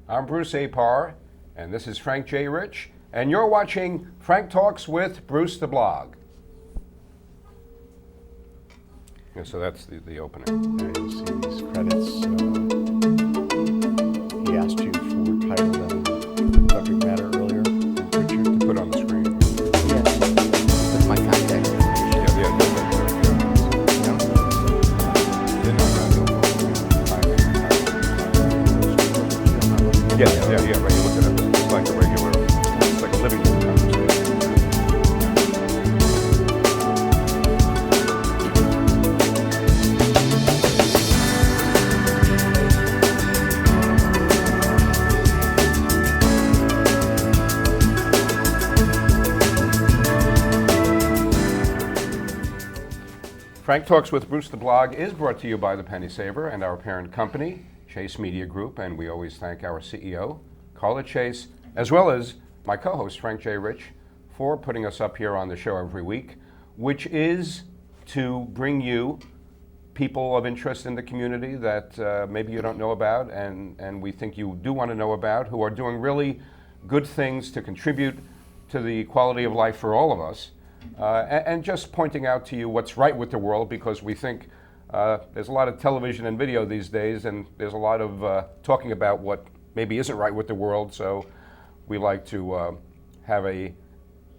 I'm Bruce Apar, and this is Frank J. Rich, and you're watching Frank Talks with Bruce the Blog. Yeah, so that's the opener. And you'll see these credits. He asked you for title and subject matter earlier. Richard, to put on the screen. Yes, with my contact information. Yeah, right. You look at it. It's like a regular, it's like a living room conversation. Frank Talks with Bruce the Blog is brought to you by the Penny Saver and our parent company, Chase Media Group, and we always thank our CEO, Carla Chase, as well as my co-host, Frank J. Rich, for putting us up here on the show every week, which is to bring you people of interest in the community that maybe you don't know about and we think you do want to know about, who are doing really good things to contribute to the quality of life for all of us. And just pointing out to you what's right with the world, because we think there's a lot of television and video these days, and there's a lot of talking about what maybe isn't right with the world, so we like to have a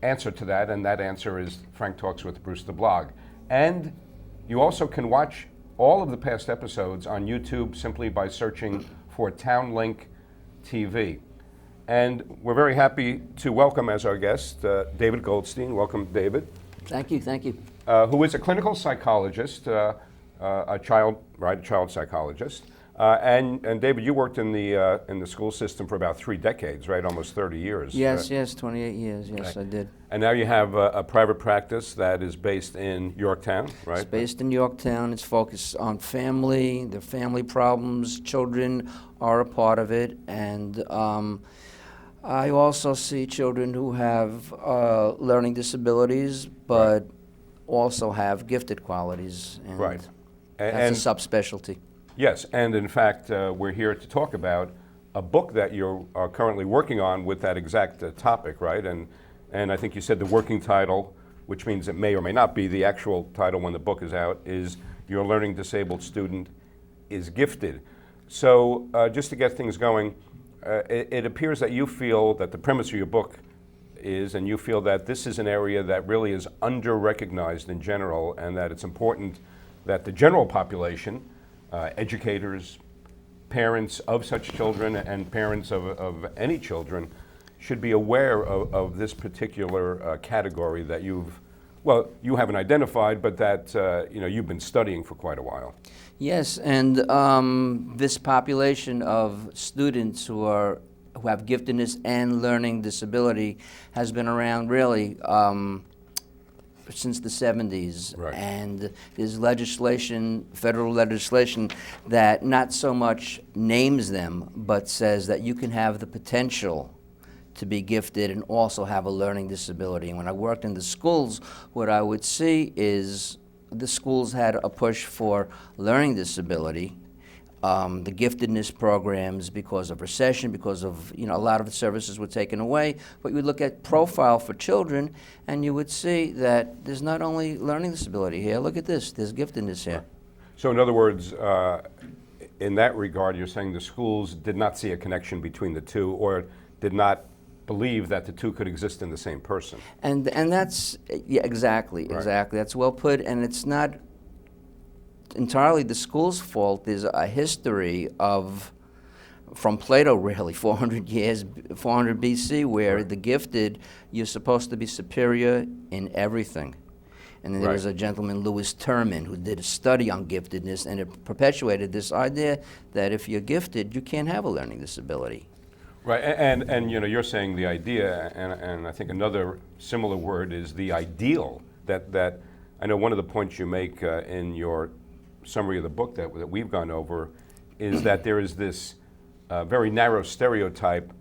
answer to that, and that answer is Frank Talks with Bruce the Blog. And you also can watch all of the past episodes on YouTube simply by searching for TownLink TV. And we're very happy to welcome as our guest David Goldstein. Welcome, David. Thank you. Who is a clinical psychologist, a child psychologist. And David, you worked in the school system for about 3 decades, right? Almost 30 years. Yes, 28 years. Yes, right. I did. And now you have a private practice that is based in Yorktown, right? It's based in Yorktown. It's focused on family, their family problems. Children are a part of it, and I also see children who have learning disabilities, but also have gifted qualities. And right. That's a subspecialty. Yes, and in fact, we're here to talk about a book that you are currently working on with that exact topic, right? And I think you said the working title, which means it may or may not be the actual title when the book is out, is Your Learning Disabled Student is Gifted. So just to get things going, it appears that you feel that the premise of your book is, and you feel that this is an area that really is under-recognized in general, and that it's important that the general population, educators, parents of such children, and parents of any children, should be aware of this particular category that you haven't identified, but that you've been studying for quite a while. Yes, and this population of students who have giftedness and learning disability has been around really since the 70s. Right. And there's legislation, federal legislation, that not so much names them, but says that you can have the potential to be gifted and also have a learning disability. And when I worked in the schools, what I would see is the schools had a push for learning disability, the giftedness programs, because of recession, because of, a lot of the services were taken away. But you would look at profile for children, and you would see that there's not only learning disability here. Look at this. There's giftedness here. So in other words, in that regard, you're saying the schools did not see a connection between the two, or did not believe that the two could exist in the same person. And that's, yeah, exactly. That's well put, and it's not entirely the school's fault. There's a history from Plato, really, 400 BC, where the gifted, you're supposed to be superior in everything. And then there was a gentleman, Louis Terman, who did a study on giftedness, and it perpetuated this idea that if you're gifted, you can't have a learning disability. Right, and you're saying the idea, and I think another similar word is the ideal, that I know one of the points you make in your summary of the book that we've gone over is that there is this very narrow stereotype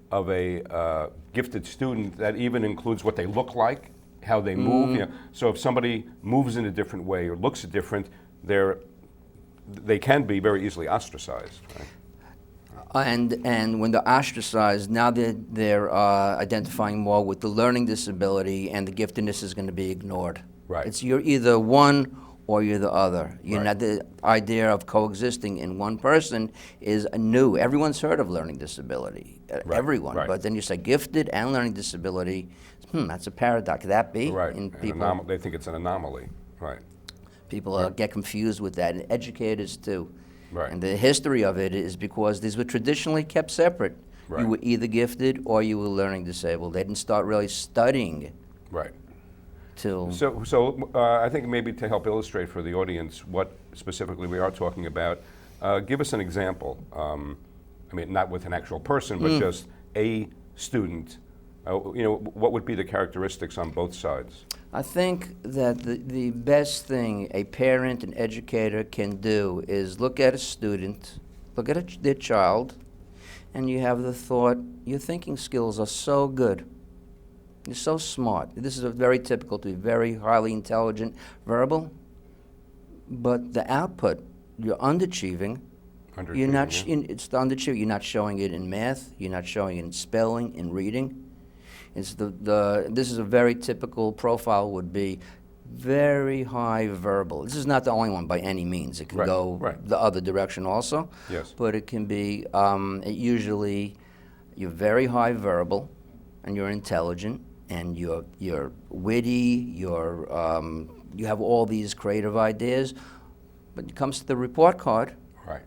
of a gifted student that even includes what they look like, how they move. So if somebody moves in a different way or looks different, they can be very easily ostracized. Right? And when they're ostracized, now they're identifying more with the learning disability, and the giftedness is going to be ignored. Right. It's you're either one or you're the other. You're Right. not, the idea of coexisting in one person is new. Everyone's heard of learning disability, Right, everyone. right. But then you say gifted and learning disability. That's a paradox. Could that be? Right. In An people, they think it's an anomaly. Right. people get confused with that, and educators too. Right. And the history of it is because these were traditionally kept separate. Right. You were either gifted or you were learning disabled. They didn't start really studying Right. till. So I think maybe to help illustrate for the audience what specifically we are talking about, give us an example. I mean, not with an actual person, but just a student. What would be the characteristics on both sides? I think that the best thing a parent and educator can do is look at a student, look at their child, and you have the thought, your thinking skills are so good. You're so smart. This is very typical to be very highly intelligent, verbal, but the output, you're underachieving. You're not. It's the underachieving. You're not showing it in math. You're not showing it in spelling, in reading. It's this is a very typical profile would be very high verbal. This is not the only one by any means. It can go the other direction also. Yes. But it can be usually you're very high verbal, and you're intelligent, and you're witty. You have all these creative ideas, but it comes to the report card. Right.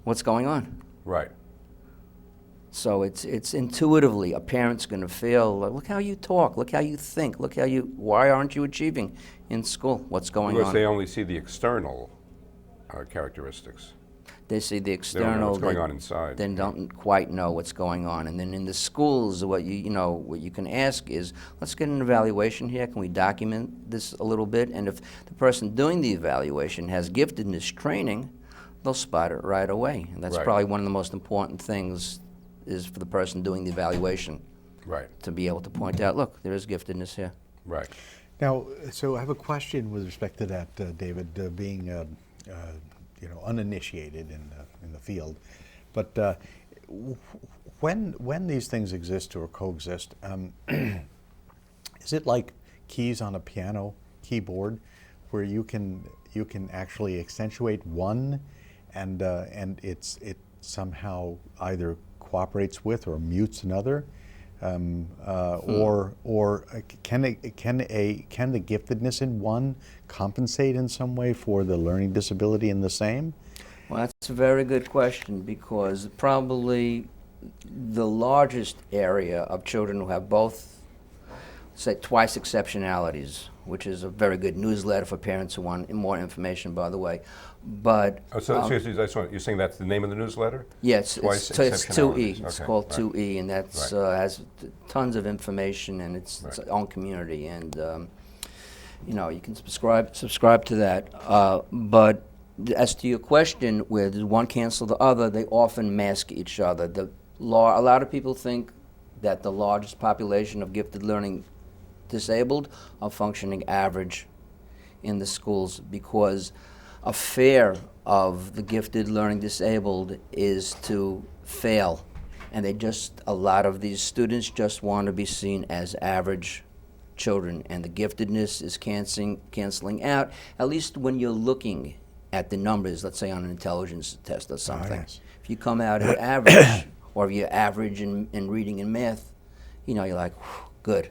What's going on? Right. So it's intuitively a parent's going to feel, look how you talk, look how you think, why aren't you achieving in school? What's going Because on? they only see the external characteristics. They see the They don't know external. what's going on inside. They don't quite know what's going on. And then in the schools, what you can ask is, let's get an evaluation here. Can we document this a little bit? And if the person doing the evaluation has giftedness training, they'll spot it right away. And that's Right. probably one of the most important things is for the person doing the evaluation Right. to be able to point out, look, there is giftedness here. Right. Now, so I have a question with respect to that, David, being uninitiated in the field. But when these things exist or coexist, is it like keys on a piano keyboard, where you can actually accentuate one, and it somehow either cooperates with or mutes another, or can the giftedness in one compensate in some way for the learning disability in the same? Well, that's a very good question, because probably the largest area of children who have both, say, twice exceptionalities, which is a very good newsletter for parents who want more information, by the way. But Seriously, you're saying that's the name of the newsletter? yes, Twice it's 2E. exceptionalities. It's Okay, called right. 2E, and that's has tons of information, and it's its own community, and you can subscribe to that. But as to your question, where does one cancel the other, they often mask each other. A lot of people think that the largest population of gifted learning disabled are functioning average in the schools, because a fear of the gifted learning disabled is to fail, and a lot of these students just want to be seen as average children, and the giftedness is canceling out, at least when you're looking at the numbers, let's say on an intelligence test or something. Yes. If you come out as average, or if you're average in reading and math, you're like, good.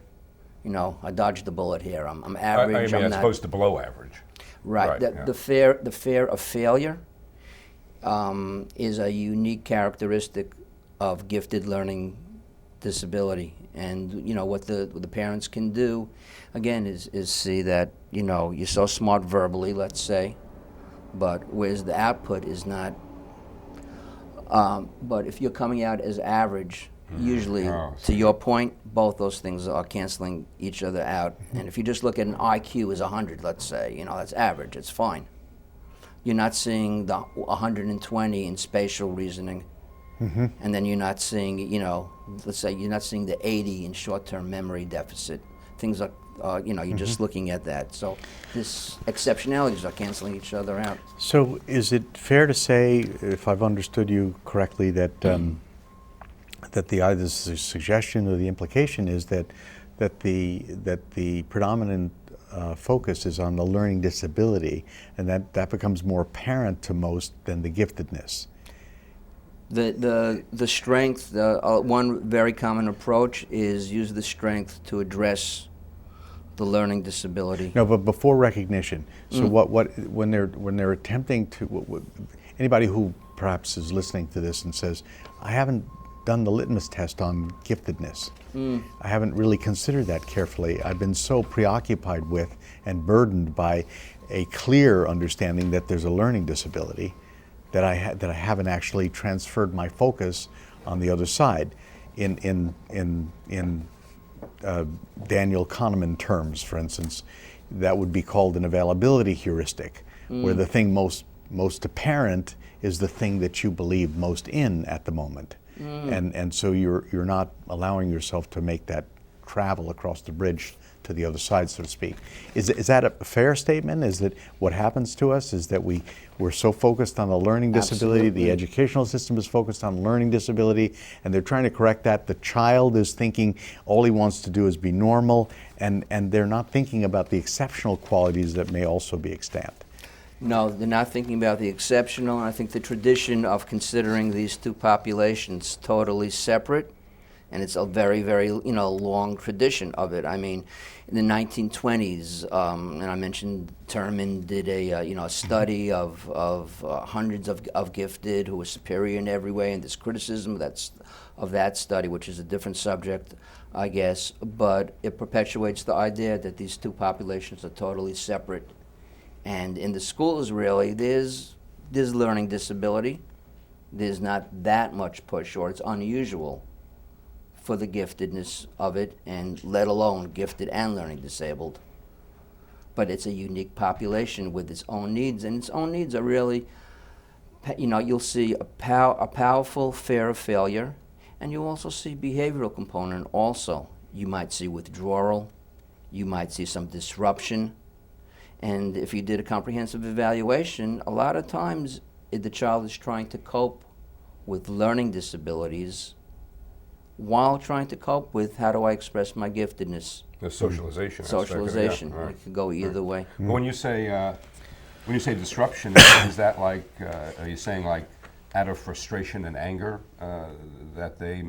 I dodged the bullet here. I'm average. I mean, I'm as not opposed to below average. right. yeah. The fear of failure is a unique characteristic of gifted learning disability, and what the parents can do, again, is see that you're so smart verbally, let's say, but whereas the output is not. But if you're coming out as average, usually, to your point, both those things are canceling each other out. And if you just look at an IQ as 100, let's say, that's average, it's fine. You're not seeing the 120 in spatial reasoning, and then you're not seeing, let's say you're not seeing the 80 in short-term memory deficit. things are, you're just looking at that. So this exceptionalities are canceling each other out. So is it fair to say, if I've understood you correctly, that that the either the suggestion or the implication is that the predominant focus is on the learning disability, and that becomes more apparent to most than the giftedness? The strength, one very common approach is use the strength to address the learning disability. No, but before recognition. So when they're attempting to, anybody who perhaps is listening to this and says, I haven't done the litmus test on giftedness. I haven't really considered that carefully. I've been so preoccupied with and burdened by a clear understanding that there's a learning disability that I haven't actually transferred my focus on the other side. In Daniel Kahneman terms, for instance, that would be called an availability heuristic, where the thing most apparent is the thing that you believe most in at the moment. And so you're not allowing yourself to make that travel across the bridge to the other side, so to speak. Is that a fair statement? Is that what happens to us is that we're so focused on the learning disability, Absolutely. the educational system is focused on learning disability, and they're trying to correct that. The child is thinking all he wants to do is be normal, and they're not thinking about the exceptional qualities that may also be extant. No, they're not thinking about the exceptional, and I think the tradition of considering these two populations totally separate, and it's a very, very, long tradition of it. I mean, in the 1920s, and I mentioned Terman did a study of hundreds of gifted who were superior in every way, and there's criticism of that study, which is a different subject, I guess, but it perpetuates the idea that these two populations are totally separate. And in the schools, really, there's learning disability. There's not that much push, or it's unusual for the giftedness of it, and let alone gifted and learning disabled. But it's a unique population with its own needs, and its own needs are really, you'll see a powerful fear of failure, and you also see behavioral component also. You might see withdrawal, you might see some disruption. And if you did a comprehensive evaluation, a lot of times the child is trying to cope with learning disabilities while trying to cope with how do I express my giftedness. The socialization. aspect of it, Socialization. yeah, right. It could go either way. But when you say disruption, is that like, are you saying like out of frustration and anger that they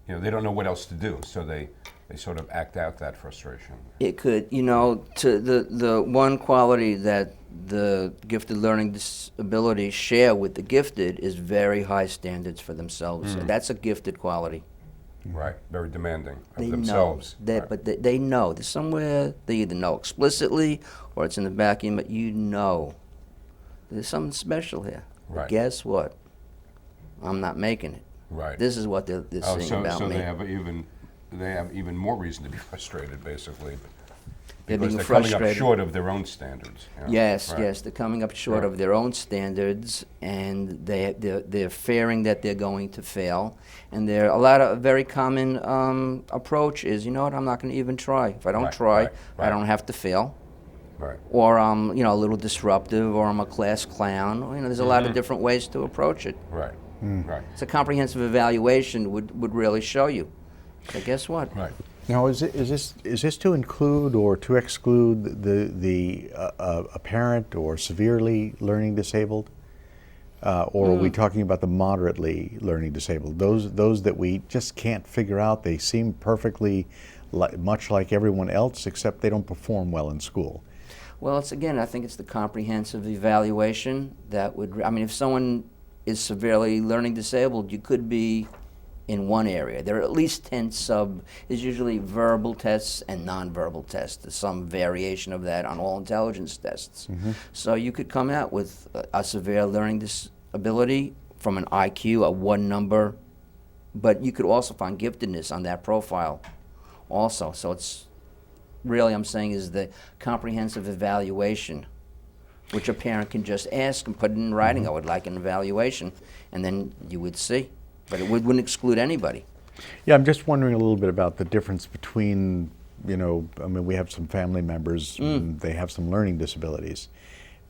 don't know what else to do, so they sort of act out that frustration? It could, to the one quality that the gifted learning disabilities share with the gifted is very high standards for themselves. And that's a gifted quality. Right, very demanding of They themselves. know, Right. but they know. There's somewhere they either know explicitly or it's in the back end, but there's something special here. But Right. guess what? I'm not making it. Right. This is what they're saying about so me. they have even more reason to be frustrated, basically, They're because being they're coming up frustrated. short of their own standards. Yeah. Yes, Right. yes, they're coming up short Right. of their own standards, and they're fearing that they're going to fail. And there a lot of very common approach is, I'm not going to even try. If I don't Right, try, right, I right. don't have to fail. Right. Or I'm, a little disruptive, or I'm a class clown. There's a lot of different ways to approach it. Right. Right. So comprehensive evaluation would really show you. So guess what? Right. Now, is this to include or to exclude the apparent or severely learning disabled, or are we talking about the moderately learning disabled? Those that we just can't figure out. They seem perfectly much like everyone else, except they don't perform well in school. Well, I think it's the comprehensive evaluation that would, if someone is severely learning disabled, you could be in one area. There are at least 10 there's usually verbal tests and nonverbal tests. There's some variation of that on all intelligence tests. So you could come out with a severe learning disability from an IQ, a 1 number, but you could also find giftedness on that profile also. So it's really, I'm saying, is the comprehensive evaluation, which a parent can just ask and put it in writing. I would like an evaluation, and then you would see. But it wouldn't exclude anybody. Yeah, I'm just wondering a little bit about the difference between I mean, we have some family members, and they have some learning disabilities.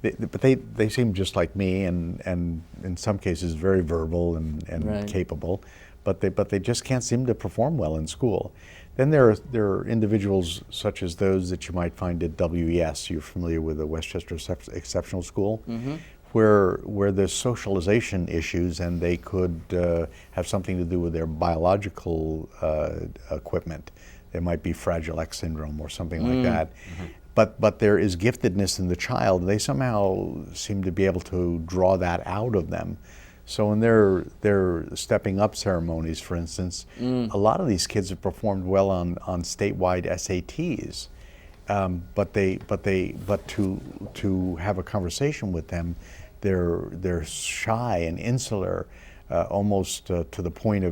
But they seem just like me, and in some cases very verbal and Right. capable, but they just can't seem to perform well in school. Then there are individuals such as those that you might find at WES. You're familiar with the Westchester Exceptional School, where there's socialization issues, and they could have something to do with their biological equipment. There might be Fragile X syndrome or something like that. But there is giftedness in the child. They somehow seem to be able to draw that out of them. So in their stepping up ceremonies, for instance, a lot of these kids have performed well on statewide SATs. But to have a conversation with them, they're shy and insular, almost to the point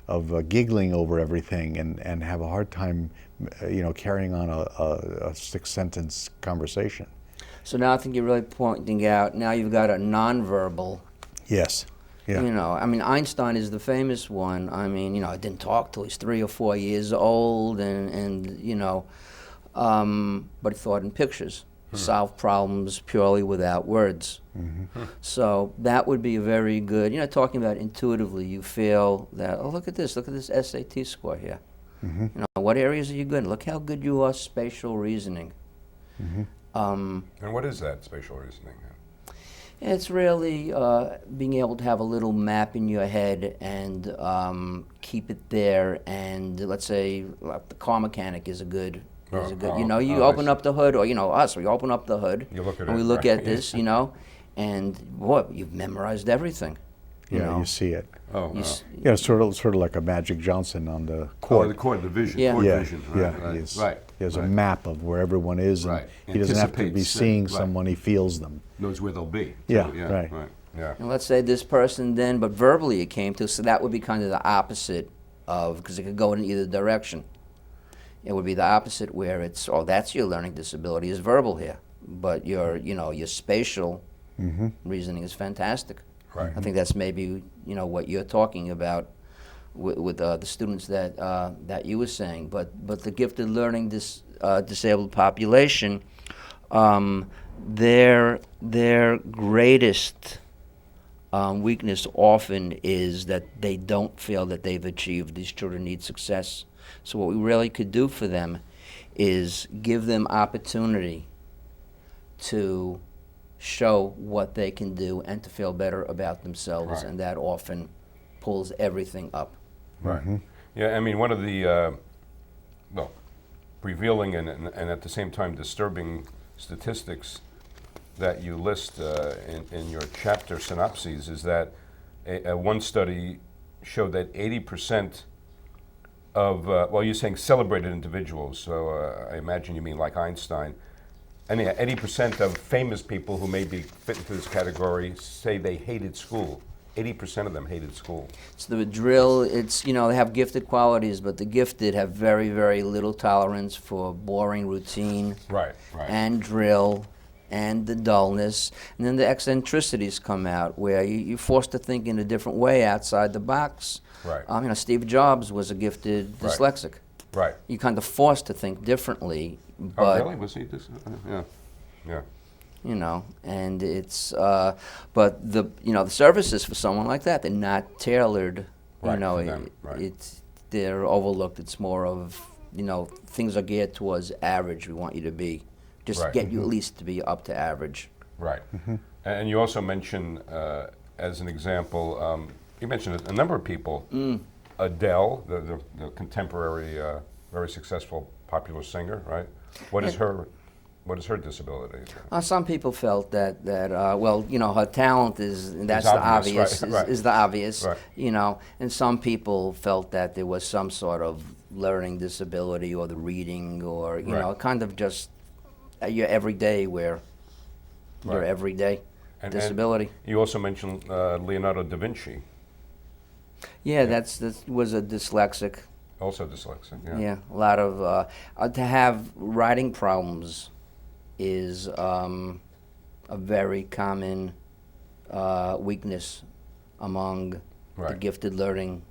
of giggling over everything, and have a hard time, carrying on a 6-sentence conversation. So now I think you're really pointing out, now you've got a nonverbal. Yes. Yeah. I mean, Einstein is the famous one. I mean, I didn't talk till he's 3 or 4 years old, and but he thought in pictures, solved problems purely without words. So that would be a very good, talking about intuitively, you feel that, oh, look at this SAT score here. What areas are you good in? Look how good you are spatial reasoning. And what is that spatial reasoning? It's really being able to have a little map in your head and keep it there. And let's say the car mechanic is a good. You open up the hood, or we open up the hood. You look at and it, we look right. at this, and boy, you've memorized everything. Yeah, you see it. Oh, You wow. s- Yeah, sort of like a Magic Johnson on the court. Oh, the chord, the vision, Yeah. chord Yeah, vision. yeah, Right, yes. right. He has a right. map of where everyone is, and Right. he doesn't have to be Anticipates, seeing right. someone, he feels them. Knows where they'll be. Yeah, too. right. Yeah. And let's say this person then, but verbally it came to, so that would be kind of the opposite of, because it could go in either direction. It would be the opposite where it's, that's your learning disability is verbal here, but your spatial reasoning is fantastic. Right. I think that's maybe, what you're talking about with the students that you were saying, but the gifted learning disabled population, their greatest weakness often is that they don't feel that they've achieved. These children need success. So what we really could do for them is give them opportunity to show what they can do and to feel better about themselves, Right. and that often pulls everything up. Right. Yeah, I mean, one of the, revealing and at the same time disturbing statistics that you list in your chapter synopses is that one study showed that 80% of, you're saying celebrated individuals, so I imagine you mean like Einstein, and 80% of famous people who maybe fit into this category say they hated school. 80% of them hated school. So the drill, it's, they have gifted qualities, but the gifted have very, very little tolerance for boring routine Right. and drill and the dullness. And then the eccentricities come out where you're forced to think in a different way outside the box. Right. Steve Jobs was a gifted Right. dyslexic. Right. You're kind of forced to think differently, Oh, but really? Was he this? Yeah. and it's but the services for someone like that, they're not tailored. Right, for them, right. They're overlooked. It's more of things are geared towards average. We want you to be just Right. get you at least to be up to average. Right. And you also mentioned, as an example, you mentioned a number of people. Adele, the contemporary, very successful, popular singer, right? What is her disability? Some people felt that her talent is that's It's the obvious, obvious right. is the obvious, Right. and some people felt that there was some sort of learning disability or the reading or Right. kind of just your everyday where your Right. everyday And disability. you also mentioned Leonardo da Vinci, Yeah, that was a dyslexic. also dyslexic. Yeah, a lot of to have writing problems is a very common weakness among the Right. gifted learning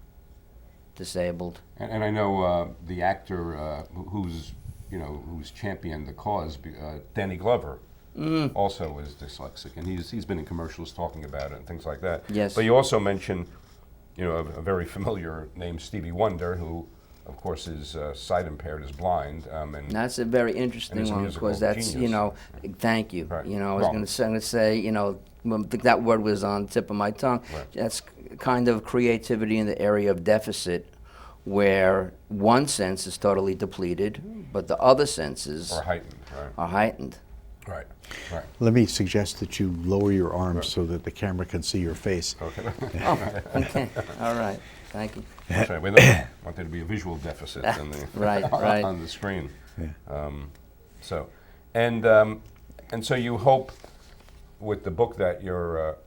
disabled. And I know the actor who's who's championed the cause, Danny Glover, also is dyslexic, and he's been in commercials talking about it and things like that. Yes. But you also mentioned, a very familiar name, Stevie Wonder, who, of course, is sight impaired, is blind, and That's a very interesting and is a one musical because that's, genius. thank you. Right. I was Well- going to say, I think that word was on the tip of my tongue. Right. That's kind of creativity in the area of deficit, where one sense is totally depleted, but the other senses or heightened, right? are heightened. Right, right. Let me suggest that you lower your arms so that the camera can see your face. Okay. Okay, all right, thank you. That's right. We don't want there to be a visual deficit in the, Right, right. on the screen. Yeah. So, and so you hope with the book that you're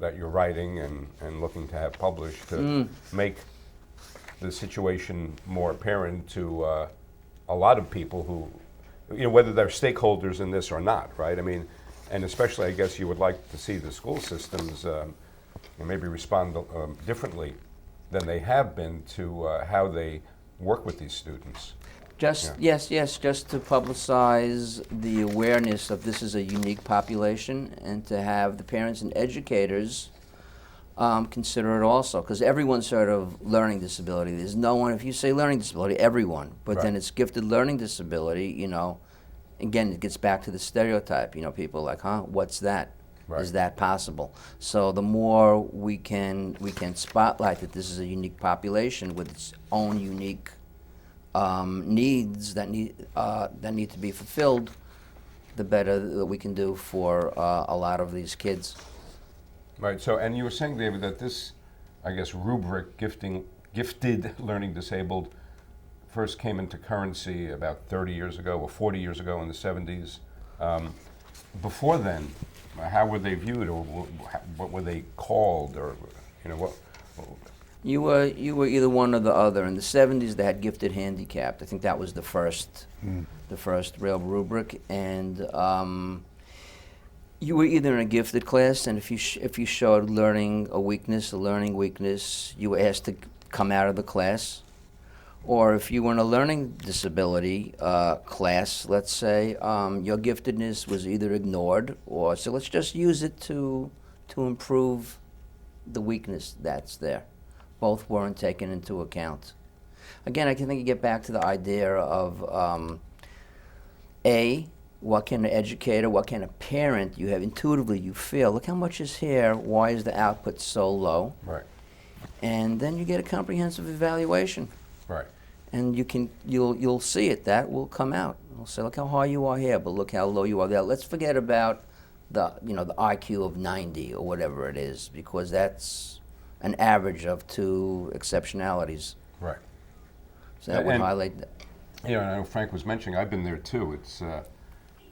writing and looking to have published to make the situation more apparent to a lot of people who, whether they're stakeholders in this or not, right? I mean, and especially, I guess you would like to see the school systems maybe respond differently than they have been to how they work with these students. Yes, just to publicize the awareness of this is a unique population, and to have the parents and educators consider it also, because everyone's sort of learning disability. There's no one, if you say learning disability, everyone, but then Right. it's gifted learning disability, again, it gets back to the stereotype, people like, what's that? Right. Is that possible? So the more we can spotlight that this is a unique population with its own unique needs that need to be fulfilled, the better that we can do for a lot of these kids. Right. So, and you were saying, David, that this, I guess, rubric, gifted learning disabled, first came into currency about 30 years ago or 40 years ago in the 70s. Before then, how were they viewed, or what were they called, or what? You were either one or the other. In the 70s, they had gifted handicapped. I think that was the first real rubric, and you were either in a gifted class, and if you showed a learning weakness, you were asked to come out of the class. Or if you were in a learning disability class, let's say, your giftedness was either ignored, or so let's just use it to improve the weakness that's there. Both weren't taken into account. Again, I think you get back to the idea of what can an educator, what can a parent, you have intuitively, you feel, look how much is here, why is the output so low? Right. And then you get a comprehensive evaluation. Right. And you'll see it, that will come out. We'll say, look how high you are here, but look how low you are there. Let's forget about the IQ of 90 or whatever it is, because that's an average of 2 exceptionalities. Right. So that would And- highlight that. I know Frank was mentioning, I've been there too. It's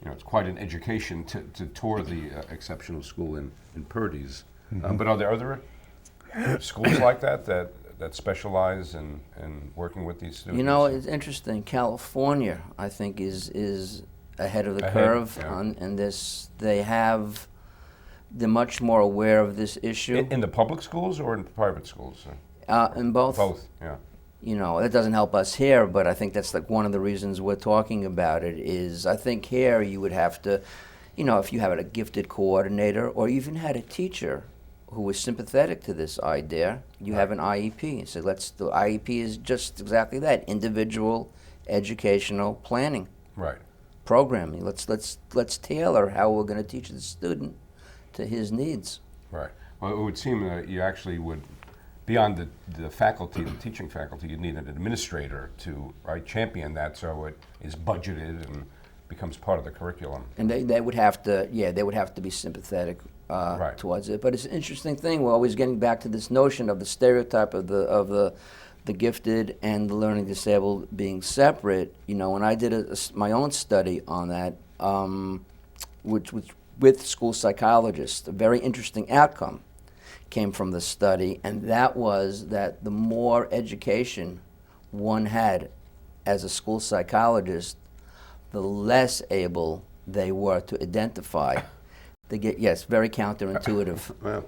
it's quite an education to tour the exceptional school in Purdy's. But are there other schools like that specialize in working with these students? It's interesting. California, I think, is ahead of the Ahead, curve yeah. on this. They're much more aware of this issue. In the public schools or in private schools? In both. Both, yeah. That doesn't help us here, but I think that's like one of the reasons we're talking about it is I think here you would have to, if you had a gifted coordinator or even had a teacher who was sympathetic to this idea, you have an IEP. So the IEP is just exactly that, individual educational planning. Right. Programming. Let's tailor how we're going to teach the student to his needs. Right. Well, it would seem that you actually would, beyond the faculty, the teaching faculty, you'd need an administrator to champion that so it is budgeted and becomes part of the curriculum. And they would have to be sympathetic Right. towards it. But it's an interesting thing. We're always getting back to this notion of the stereotype of the gifted and the learning disabled being separate. When I did my own study on that, which was with school psychologists, a very interesting outcome came from the study, and that was that the more education one had as a school psychologist, the less able they were to identify. Very counterintuitive. Well,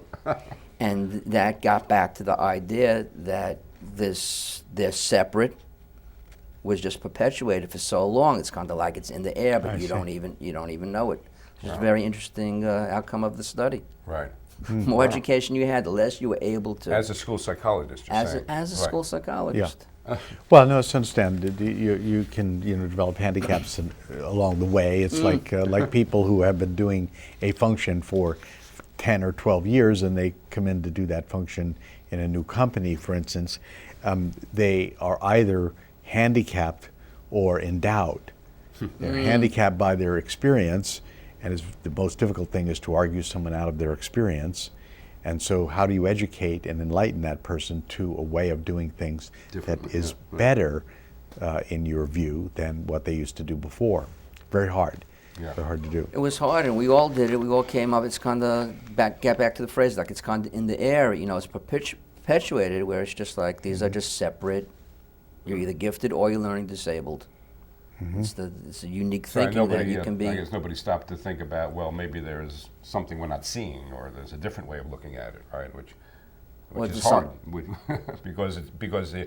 And that got back to the idea that they're separate, was just perpetuated for so long. It's kind of like it's in the air, but I you see. don't even know it. It's a very interesting outcome of the study. Right. More education you had, the less you were able to. As a school psychologist, you're saying. As a Right. school psychologist. Well, no, it's understand. You can develop handicaps along the way. It's like people who have been doing a function for 10 or 12 years, and they come in to do that function in a new company, for instance. They are either handicapped or endowed. They're handicapped by their experience, and the most difficult thing is to argue someone out of their experience. And so how do you educate and enlighten that person to a way of doing things that is better, in your view, than what they used to do before? Very hard. Yeah. Very hard to do. It was hard, and we all did it. We all came up. It's kind of get back to the phrase, like it's kind of in the air. It's perpetuated, where it's just like these are just separate. You're either gifted or you're learning disabled. It's a unique thinking that you can be. I guess nobody stopped to think about, well, maybe there's something we're not seeing, or there's a different way of looking at it, right? Which is hard, because you're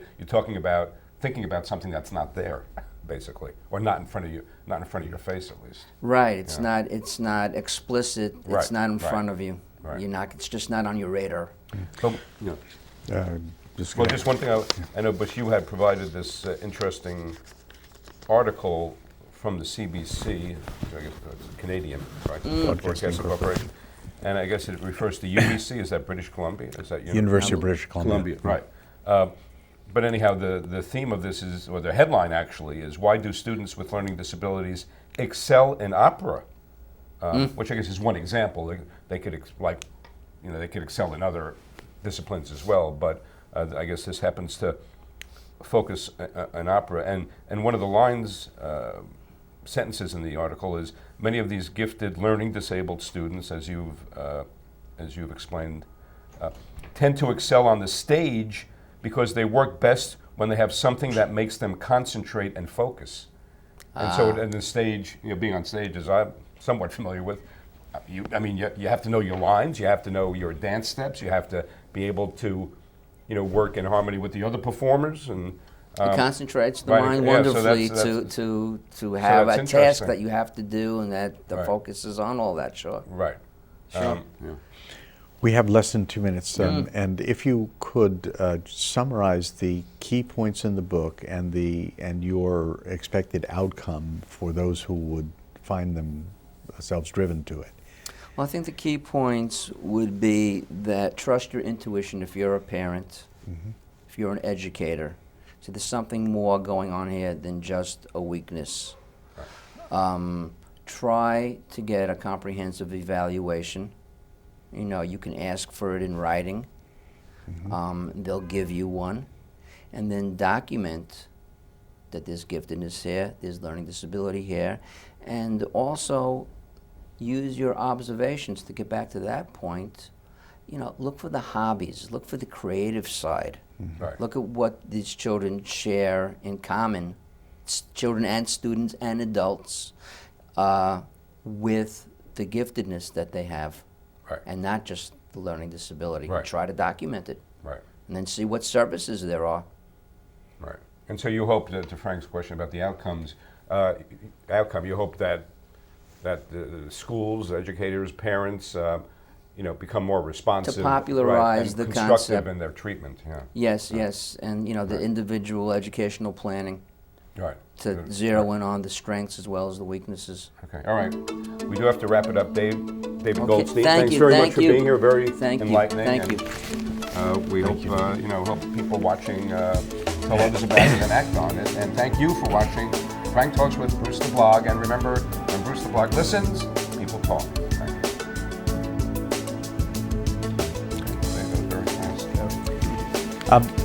thinking about something that's not there, basically, or not in front of you, not in front of your face, at least. Right. It's not explicit. Right, It's not in right, front of you. right. You're not. It's just not on your radar. But, just one thing I know, but you had provided this interesting article from the CBC, I guess it's Canadian, right? Broadcasting Corporation. And I guess it refers to UBC, is that British Columbia? Is that University of British Columbia. Right. But anyhow, the theme of this is, or the headline actually, is why do students with learning disabilities excel in opera? Which I guess is one example. They could they could excel in other disciplines as well, but I guess this happens to focus on opera. And one of the sentences in the article is, many of these gifted learning disabled students, as you've explained, tend to excel on the stage because they work best when they have something that makes them concentrate and focus. And so in the stage, being on stage, as I'm somewhat familiar with, you have to know your lines, you have to know your dance steps, you have to be able to work in harmony with the other performers, and It concentrates the right, mind yeah, so wonderfully that's- to have that's a task interesting. that you have to do, and that the Right. focus is on all that. Sure. right. Sure. We have less than 2 minutes, and if you could summarize the key points in the book and your expected outcome for those who would find themselves driven to it. Well, I think the key points would be that trust your intuition if you're a parent, if you're an educator. So there's something more going on here than just a weakness. Try to get a comprehensive evaluation. You can ask for it in writing. They'll give you one. And then document that there's giftedness here, there's learning disability here, and also use your observations to get back to that point. Look for the hobbies, look for the creative side. Right. Look at what these children share in common, children and students and adults, with the giftedness that they have, Right. and not just the learning disability. Right. Try to document it, Right. and then see what services there are. Right. And so you hope, to Frank's question about the outcomes, you hope that the schools, educators, parents, become more responsive, popularize and the constructive concept. in their treatment. Yeah. Yes, and the individual educational planning Right. to zero in on the strengths as well as the weaknesses. Okay. All right. We do have to wrap it up, David Okay, Goldstein. thank Thanks you, very thank much for you. being here. Very Thank you, enlightening. thank you. We hope people watching tell others about it and act on it. And thank you for watching Frank Talks with Bruce the Blog. And remember, when Bruce the Blog listens, people talk. Thank you. Okay, that was very fast.